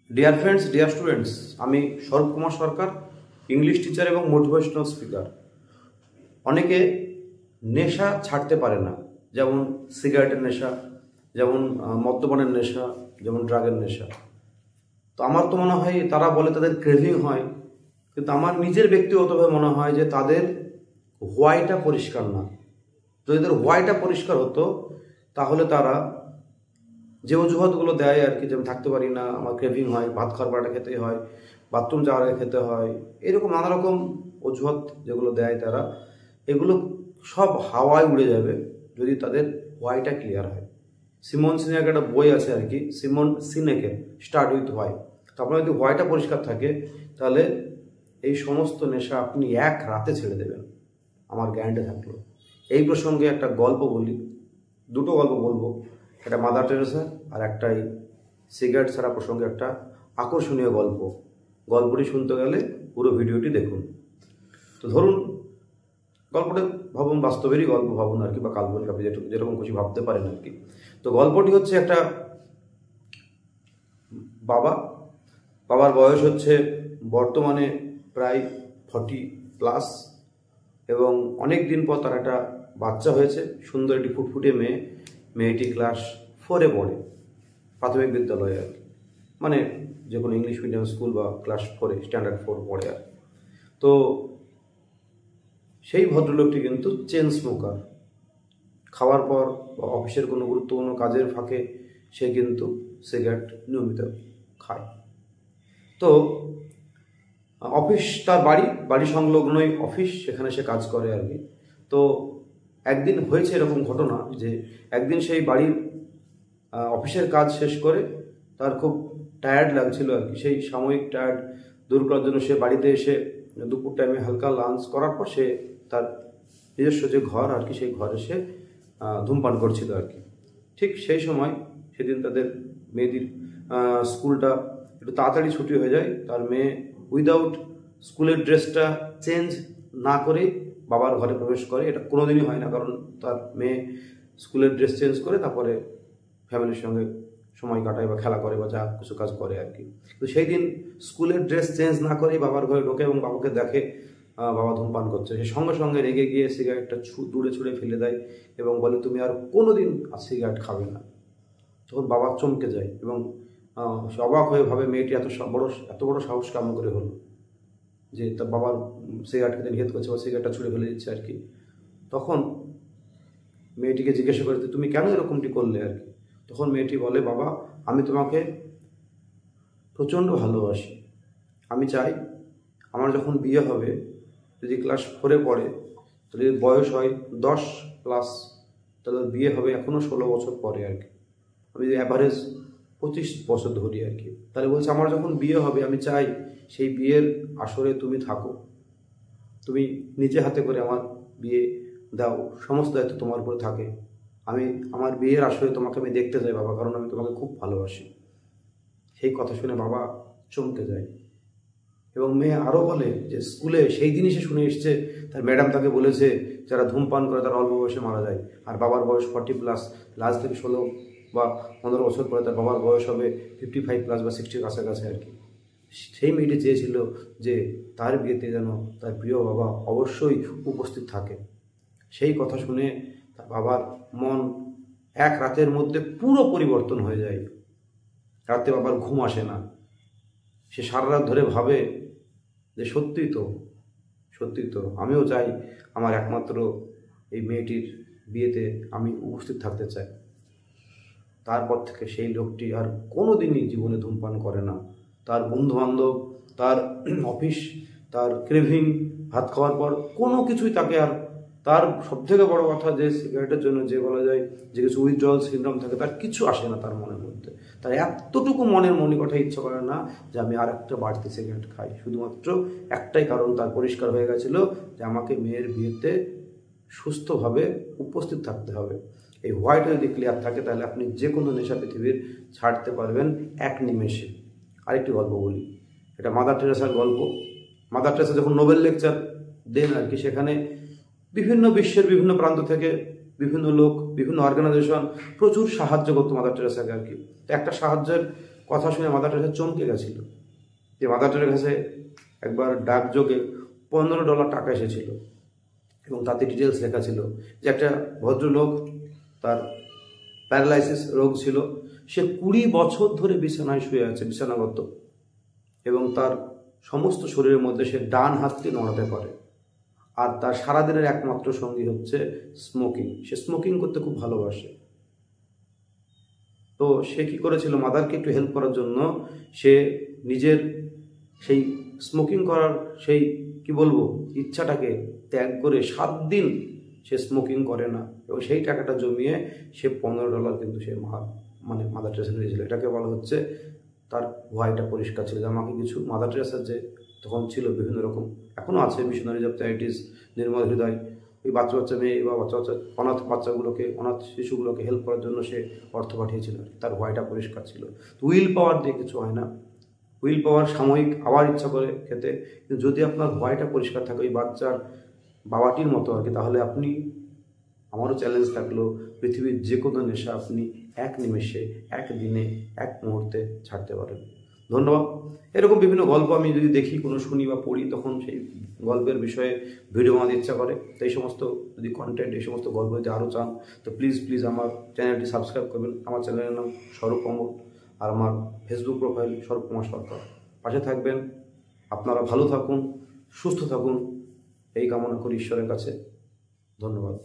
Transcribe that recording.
Dear friends, dear students, আমি স্বরূপ কুমার সরকার, English teacher এবং মোটিভেশনাল স্পিকার। অনেকে নেশা ছাড়তে পারে না, যেমন সিগারেটের নেশা, যেমন মদ্যপানের নেশা, যেমন ড্রাগের নেশা। তো আমার তো মনে হয় তারা বলে তাদের ক্রেভিং হয়, কিন্তু আমার নিজের ব্যক্তিগতভাবে মনে হয় যে তাদের হোয়াইটা পরিষ্কার না। যদি তাদের হোয়াইটা পরিষ্কার হতো তাহলে তারা যে অজুহাতগুলো দেয় আর কি, যেমন থাকতে পারি না, আমার ক্রেভিং হয়, ভাত খাওয়ার পরটা খেতে হয়, বাথরুম যাওয়ার আগে খেতে হয়, এরকম নানা রকম অজুহাত যেগুলো দেয় তারা, এগুলো সব হাওয়ায় উড়ে যাবে যদি তাদের হোয়াইটা ক্লিয়ার হয়। সিমন সিনেকের একটা বই আছে আর কি, সিমন সিনেকের স্টার্ট উইথ হোয়াই। তো আপনার যদি হোয়াইটা পরিষ্কার থাকে তাহলে এই সমস্ত নেশা আপনি এক রাতে ছেড়ে দেবেন, আমার গ্যারান্টি থাকলো। এই প্রসঙ্গে একটা গল্প বলি, দুটো গল্প বলবো, একটা মাদার টেরেসা আর একটা এই সিগারেট ছাড়া প্রসঙ্গে একটা আকর্ষণীয় গল্প। গল্পটি শুনতে গেলে পুরো ভিডিওটি দেখুন। তো ধরুন, গল্পটা ভাবুন, বাস্তবেরই গল্প ভাবুন আর কি, বা কাল্পনিক, আপনি যেরকম খুশি ভাবতে পারেন আর কি। তো গল্পটি হচ্ছে একটা বাবার বয়স হচ্ছে বর্তমানে প্রায় 40+, এবং অনেক দিন পর তার একটা বাচ্চা হয়েছে, সুন্দর একটি ফুটফুটে মেয়েটি ক্লাস 4-এ পড়ে, প্রাথমিক বিদ্যালয়ে আর কি, মানে যে কোনো ইংলিশ মিডিয়াম স্কুল বা ক্লাস 4-এ, স্ট্যান্ডার্ড 4 পড়ে আর। তো সেই ভদ্রলোকটি কিন্তু চেন স্মোকার। খাওয়ার পর বা অফিসের কোনো গুরুত্বপূর্ণ কাজের ফাঁকে সে কিন্তু সিগারেট নিয়মিত খায়। তো অফিস তার বাড়ি সংলগ্নই অফিস, সেখানে সে কাজ করে আর কি। তো একদিন হয়েছে এরকম ঘটনা যে একদিন সেই বাড়ির অফিসের কাজ শেষ করে তার খুব টায়ার্ড লাগছিল আর কি। সেই সাময়িক টায়ার্ড দূর করার জন্য সে বাড়িতে এসে দুপুর টাইমে হালকা লাঞ্চ করার পর সে তার নিজস্ব যে ঘর আর কি, সেই ঘরে সে ধূমপান করছিল আর কি। ঠিক সেই সময় সেদিন তাদের মেয়েটির স্কুলটা একটু তাড়াতাড়ি ছুটি হয়ে যায়। তার মেয়ে উইদাউট স্কুলের ড্রেসটা চেঞ্জ না করে বাবার ঘরে প্রবেশ করে। এটা কোনোদিনই হয় না, কারণ তার মেয়ে স্কুলের ড্রেস চেঞ্জ করে তারপরে ফ্যামিলির সঙ্গে সময় কাটায় বা খেলা করে বা যা কিছু কাজ করে আর কি। তো সেই দিন স্কুলের ড্রেস চেঞ্জ না করেই বাবার ঘরে ঢোকে এবং বাবাকে দেখে বাবা ধূমপান করছে। সে সঙ্গে সঙ্গে রেগে গিয়ে সিগারেটটা দূরে ছুঁড়ে ফেলে দেয় এবং বলে, তুমি আর কোনোদিন সিগারেট খাবে না। তখন বাবা চমকে যায় এবং সে অবাক হয়ে ভাবে, মেয়েটি এত বড় সাহস কেমন করে হলো যে তার বাবার সিগারেট খেতে নিষেধ করছে বা সিগারেটটা ছুঁড়ে ফেলে দিচ্ছে আর কি। তখন মেয়েটিকে জিজ্ঞাসা করে, তুমি কেন এরকমটি করলে আর কি। তখন মেয়েটি বলে, বাবা, আমি তোমাকে প্রচণ্ড ভালোবাসি। আমি চাই আমার যখন বিয়ে হবে, যদি ক্লাস 4-এ পড়ে, তাহলে বয়স হয় 10+, তাহলে বিয়ে হবে এখনও 16 বছর পরে আর কি। আমি যদি অ্যাভারেজ 25 বছর ধরি আর কি, তাহলে বলছে আমার যখন বিয়ে হবে আমি চাই সেই বিয়ের আসরে তুমি থাকো, তুমি নিজে হাতে করে আমার বিয়ে দাও, সমস্ত দায়িত্ব তোমার উপরে থাকে। আমি আমার বিয়ের আসরে তোমাকে আমি দেখতে চাই বাবা, কারণ আমি তোমাকে খুব ভালোবাসি। সেই কথা শুনে বাবা চমকে যায় এবং মেয়ে আরও বলে যে স্কুলে সেই দিনই সে শুনে এসছে তার ম্যাডাম তাকে বলেছে যারা ধূমপান করে তারা অল্প বয়সে মারা যায়, আর বাবার বয়স 40+, লাস্ট থেকে 16 বা 15 বছর পরে তার বাবার বয়স হবে 55+ বা 60-র কাছাকাছি আর কি। সেই মেয়েটি চেয়েছিল যে তার বিয়েতে যেন তার প্রিয় বাবা অবশ্যই উপস্থিত থাকে। সেই কথা শুনে তার বাবার মন এক রাতের মধ্যে পুরো পরিবর্তন হয়ে যায়। রাতে বাবার ঘুম আসে না, সে সারা রাত ধরে ভাবে যে সত্যিই তো আমিও চাই আমার একমাত্র এই মেয়েটির বিয়েতে আমি উপস্থিত থাকতে চাই। তারপর থেকে সেই লোকটি আর কোনো দিনই জীবনে ধূমপান করে না। তার বন্ধুবান্ধব, তার অফিস, তার ক্রেভিং, ভাত খাওয়ার পর কোনো কিছুই তাকে আর, তার সবথেকে বড় কথা যে সিগারেটের জন্য যে বলা যায় যে কিছু উইথড্রল সিনড্রোম থাকে, তার কিছু আসে না তার মনের মধ্যে। তার এতটুকু মনিকঠা ইচ্ছা করে না যে আমি আর একটা বাড়তি সিগারেট খাই। শুধুমাত্র একটাই কারণ তার পরিষ্কার হয়ে গেছিল যে আমাকে মেয়ের বিয়েতে সুস্থভাবে উপস্থিত থাকতে হবে। এই হোয়াইট যদি ক্লিয়ার থাকে তাহলে আপনি যে কোনো নেশা পৃথিবীর ছাড়তে পারবেন এক নিমেষে। আরেকটি গল্প বলি, এটা মাদার টেরেসার গল্প। মাদার টেরেসা যখন নোবেল লেকচার দেন আর কি, সেখানে বিভিন্ন বিশ্বের বিভিন্ন প্রান্ত থেকে বিভিন্ন লোক, বিভিন্ন অর্গানাইজেশন প্রচুর সাহায্য করতো মাদার টেরেসাকে আর কি। একটা সাহায্যের কথা শুনে মাদার টেরেসা চমকে গেছিল যে মাদার টেরেসা একবার ডাকযোগে $15 টাকা এসেছিল এবং তাতে ডিটেলস লেখা ছিল যে একটা ভদ্রলোক, তার প্যারালাইসিস রোগ ছিল, সে 20 বছর ধরে বিছানায় শুয়ে আছে, বিছানাগত, এবং তার সমস্ত শরীরের মধ্যে সে ডান হাতটি নড়াতে পারে, আর তার সারাদিনের একমাত্র সঙ্গী হচ্ছে স্মোকিং। সে স্মোকিং করতে খুব ভালোবাসে। তো সে কি করেছিল, মাদারকে একটু হেল্প করার জন্য সে নিজের সেই স্মোকিং করার সেই কি বলবো ইচ্ছাটাকে ত্যাগ করে 7 দিন সে স্মোকিং করে না, এবং সেই টাকাটা জমিয়ে সে $15 কিন্তু সে মাদার টেরেসা দিয়েছিল। এটাকে বলা হচ্ছে তার ভয়টা পরিষ্কার ছিল যে আমাকে কিছু, মাদার টেরেসার যে তখন ছিল বিভিন্ন রকম, এখনও আছে মিশনারিজ অফ চ্যারিটিস, নির্মল হৃদয়, ওই বাচ্চা মেয়ে বা বাচ্চা অনাথ বাচ্চাগুলোকে, অনাথ শিশুগুলোকে হেল্প করার জন্য সে অর্থ পাঠিয়েছিল। তার ভয়টা পরিষ্কার ছিল। তো উইল পাওয়ার দিয়ে কিছু হয় না। উইল পাওয়ার সাময়িক আবার ইচ্ছা করে খেতে, কিন্তু যদি আপনার ভয়টা পরিষ্কার থাকে ওই বাচ্চার বাবাটির মতো আর কি, তাহলে আপনি, আমারও চ্যালেঞ্জ থাকলো, পৃথিবীর যে কোনো নেশা আপনি এক নিমেষে, এক দিনে, এক মুহূর্তে ছাড়তে পারেন। ধন্যবাদ। এরকম বিভিন্ন গল্প আমি যদি দেখি, কোনো শুনি বা পড়ি, তখন সেই গল্পের বিষয়ে ভিডিও বানাতে ইচ্ছা করে। তো এই সমস্ত যদি কন্টেন্ট, এই সমস্ত গল্প যদি আরও চান, তো প্লিজ আমার চ্যানেলটি সাবস্ক্রাইব করবেন। আমার চ্যানেলের নাম স্বরূপ কমল, আর আমার ফেসবুক প্রোফাইল স্বরূপ কুমার সরকার। পাশে থাকবেন। আপনারা ভালো থাকুন, সুস্থ থাকুন, এই কামনা করি ঈশ্বরের কাছে। ধন্যবাদ।